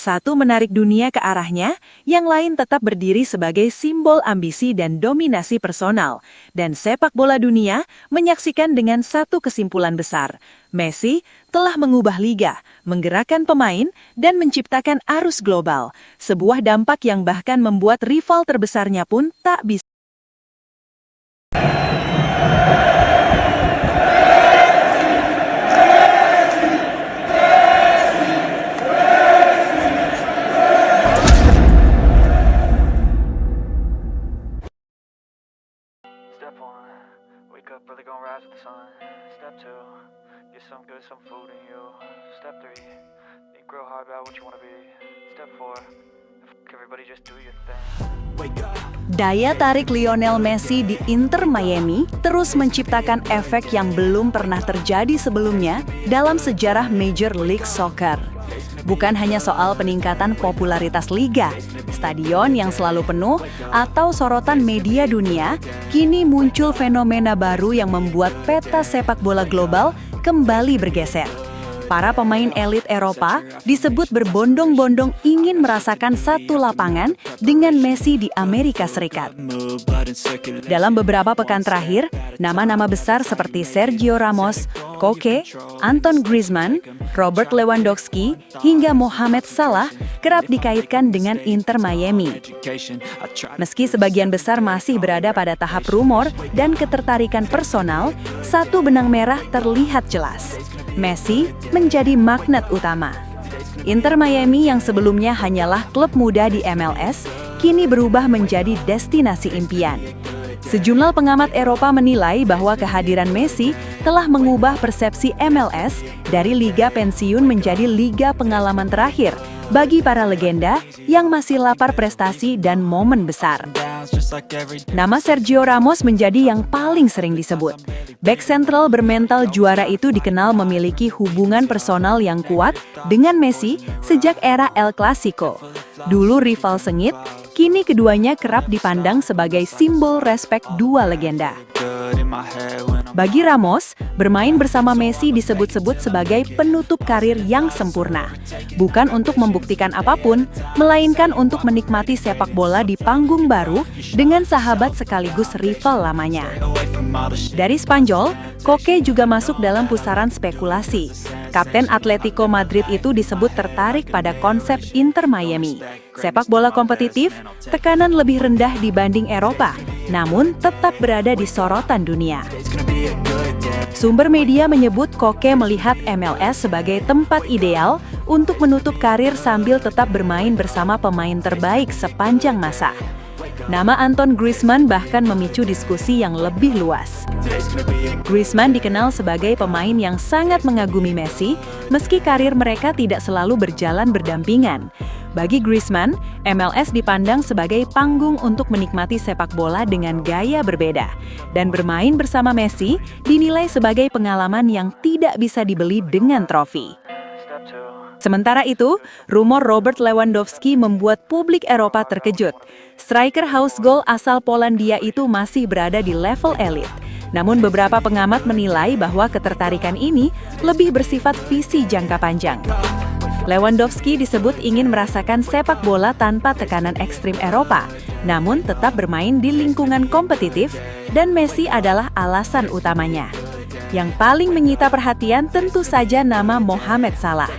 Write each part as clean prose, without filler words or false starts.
Satu menarik dunia ke arahnya, yang lain tetap berdiri sebagai simbol ambisi dan dominasi personal. Dan sepak bola dunia menyaksikan dengan satu kesimpulan besar. Messi telah mengubah liga, menggerakkan pemain, dan menciptakan arus global. Sebuah dampak yang bahkan membuat rival terbesarnya pun tak bisa. Step 1, wake up early, gonna rise with the sun. Step 2, get some good, some food in you. Step 3, think real hard about what you wanna be. Step 4, everybody just do your thing. Daya tarik Lionel Messi di Inter Miami terus menciptakan efek yang belum pernah terjadi sebelumnya dalam sejarah Major League Soccer. Bukan hanya soal peningkatan popularitas liga, stadion yang selalu penuh, atau sorotan media dunia, kini muncul fenomena baru yang membuat peta sepak bola global kembali bergeser. Para pemain elit Eropa disebut berbondong-bondong ingin merasakan satu lapangan dengan Messi di Amerika Serikat. Dalam beberapa pekan terakhir, nama-nama besar seperti Sergio Ramos, Koke, Antoine Griezmann, Robert Lewandowski, hingga Mohamed Salah kerap dikaitkan dengan Inter Miami. Meski sebagian besar masih berada pada tahap rumor dan ketertarikan personal, satu benang merah terlihat jelas. Messi menjadi magnet utama. Inter Miami yang sebelumnya hanyalah klub muda di MLS, kini berubah menjadi destinasi impian. Sejumlah pengamat Eropa menilai bahwa kehadiran Messi telah mengubah persepsi MLS dari liga pensiun menjadi liga pengalaman terakhir bagi para legenda yang masih lapar prestasi dan momen besar. Nama Sergio Ramos menjadi yang paling sering disebut. Bek sentral bermental juara itu dikenal memiliki hubungan personal yang kuat dengan Messi sejak era El Clasico. Dulu rival sengit, kini keduanya kerap dipandang sebagai simbol respek dua legenda. Bagi Ramos, bermain bersama Messi disebut-sebut sebagai penutup karir yang sempurna. Bukan untuk membuktikan apapun, melainkan untuk menikmati sepak bola di panggung baru dengan sahabat sekaligus rival lamanya. Dari Spanyol, Koke juga masuk dalam pusaran spekulasi. Kapten Atletico Madrid itu disebut tertarik pada konsep Inter Miami. Sepak bola kompetitif, tekanan lebih rendah dibanding Eropa, namun tetap berada di sorotan dunia. Sumber media menyebut Koke melihat MLS sebagai tempat ideal untuk menutup karir sambil tetap bermain bersama pemain terbaik sepanjang masa. Nama Antoine Griezmann bahkan memicu diskusi yang lebih luas. Griezmann dikenal sebagai pemain yang sangat mengagumi Messi, meski karir mereka tidak selalu berjalan berdampingan. Bagi Griezmann, MLS dipandang sebagai panggung untuk menikmati sepak bola dengan gaya berbeda. Dan bermain bersama Messi dinilai sebagai pengalaman yang tidak bisa dibeli dengan trofi. Sementara itu, rumor Robert Lewandowski membuat publik Eropa terkejut. Striker house goal asal Polandia itu masih berada di level elit. Namun beberapa pengamat menilai bahwa ketertarikan ini lebih bersifat visi jangka panjang. Lewandowski disebut ingin merasakan sepak bola tanpa tekanan ekstrim Eropa, namun tetap bermain di lingkungan kompetitif, dan Messi adalah alasan utamanya. Yang paling menyita perhatian tentu saja nama Mohamed Salah.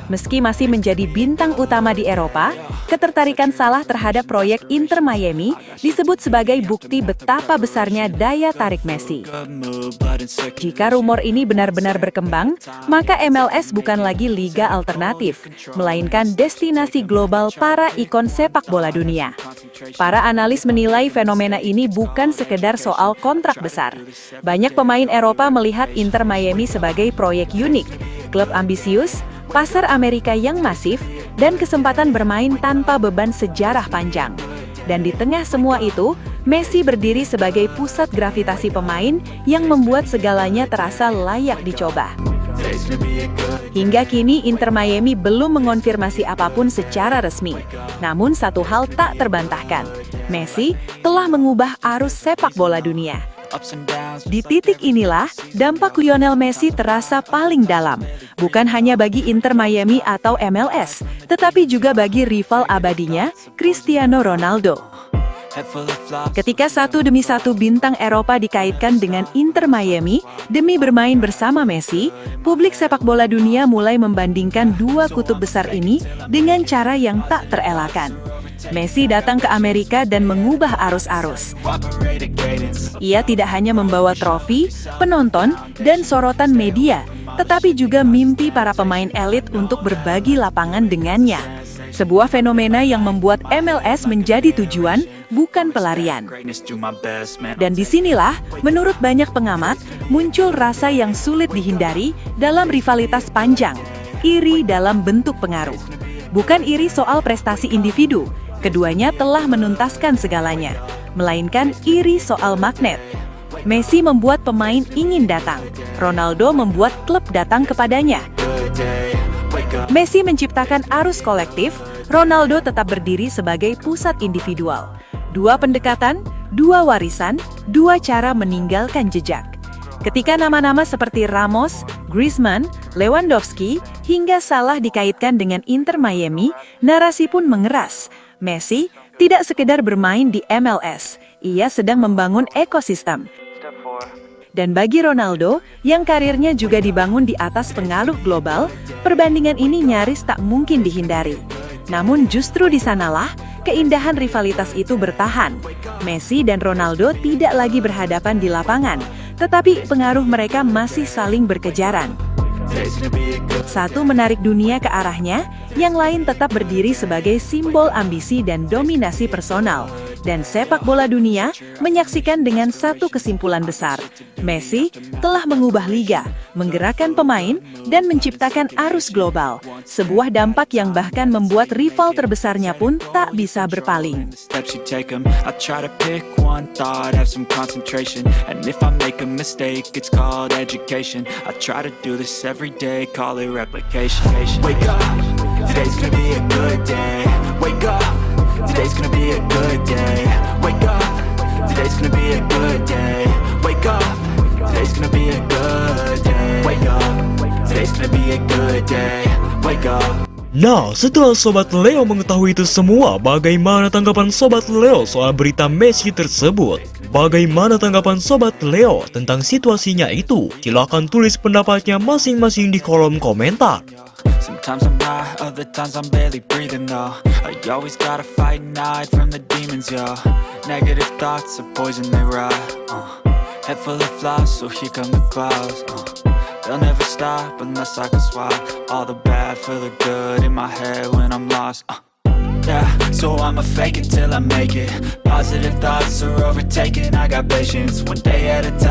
Meski masih menjadi bintang utama di Eropa, ketertarikan Salah terhadap proyek Inter Miami disebut sebagai bukti betapa besarnya daya tarik Messi. Jika rumor ini benar-benar berkembang, maka MLS bukan lagi liga alternatif, melainkan destinasi global para ikon sepak bola dunia. Para analis menilai fenomena ini bukan sekedar soal kontrak besar. Banyak pemain Eropa melihat Inter Miami sebagai proyek unik, klub ambisius, pasar Amerika yang masif, dan kesempatan bermain tanpa beban sejarah panjang. Dan di tengah semua itu, Messi berdiri sebagai pusat gravitasi pemain yang membuat segalanya terasa layak dicoba. Hingga kini Inter Miami belum mengonfirmasi apapun secara resmi. Namun satu hal tak terbantahkan, Messi telah mengubah arus sepak bola dunia. ups and downs. Di titik inilah, dampak Lionel Messi terasa paling dalam. Bukan hanya bagi Inter Miami atau MLS, tetapi juga bagi rival abadinya, Cristiano Ronaldo. Head full of flaws. Ketika satu demi satu bintang Eropa dikaitkan dengan Inter Miami demi bermain bersama Messi, publik sepak bola dunia mulai membandingkan dua kutub besar ini dengan cara yang tak terelakkan. Messi datang ke Amerika dan mengubah arus-arus. Operator cadence. Ia tidak hanya membawa trofi, penonton, dan sorotan media, tetapi juga mimpi para pemain elit untuk berbagi lapangan dengannya. Sebuah fenomena yang membuat MLS menjadi tujuan, bukan pelarian. Greatness, do my best, man. Dan disinilah, menurut banyak pengamat, muncul rasa yang sulit dihindari dalam rivalitas panjang, iri dalam bentuk pengaruh. Bukan iri soal prestasi individu, keduanya telah menuntaskan segalanya, melainkan iri soal magnet. Messi membuat pemain ingin datang, Ronaldo membuat klub datang kepadanya. Good day. Wake up. Messi menciptakan arus kolektif, Ronaldo tetap berdiri sebagai pusat individual. Dua pendekatan, dua warisan, dua cara meninggalkan jejak. Ketika nama-nama seperti Ramos, Griezmann, Lewandowski, hingga Salah dikaitkan dengan Inter Miami, narasi pun mengeras. Messi tidak sekedar bermain di MLS, ia sedang membangun ekosistem. Step 4. Dan bagi Ronaldo, yang karirnya juga dibangun di atas pengaruh global, perbandingan ini nyaris tak mungkin dihindari. Namun justru di sanalah keindahan rivalitas itu bertahan. Messi dan Ronaldo tidak lagi berhadapan di lapangan, tetapi pengaruh mereka masih saling berkejaran. Today's gonna be a good. Satu menarik dunia ke arahnya, yang lain tetap berdiri sebagai simbol ambisi dan dominasi personal. Dan sepak bola dunia menyaksikan dengan satu kesimpulan besar. Messi telah mengubah liga, menggerakkan pemain, dan menciptakan arus global. Sebuah dampak yang bahkan membuat rival terbesarnya pun tak bisa berpaling. The steps you take 'em. I try to pick one thought, have some concentration. And if I make a mistake, it's called education. I try to do this every day, call it replication. Wake up, today's gonna be a good day. Wake up, today's gonna be a good day. Wake up, today's gonna be a good day. Wake up, today's gonna be a good day. Wake up, today's gonna be a good day. Wake up. Nah, setelah Sobat Leo mengetahui itu semua, bagaimana tanggapan Sobat Leo soal berita Messi tersebut? Bagaimana tanggapan Sobat Leo tentang situasinya itu? Silahkan tulis pendapatnya masing-masing di kolom komentar. Sometimes I'm high, other times I'm barely breathing though. I always gotta fight and hide from the demons, yo. Negative thoughts are poison, they rot. Head full of flies, so here come the clouds. They'll never stop unless I can swap all the bad for the good in my head when I'm lost. Yeah, so I'ma fake it till I make it. Positive thoughts are overtaken, I got patience, one day at a time.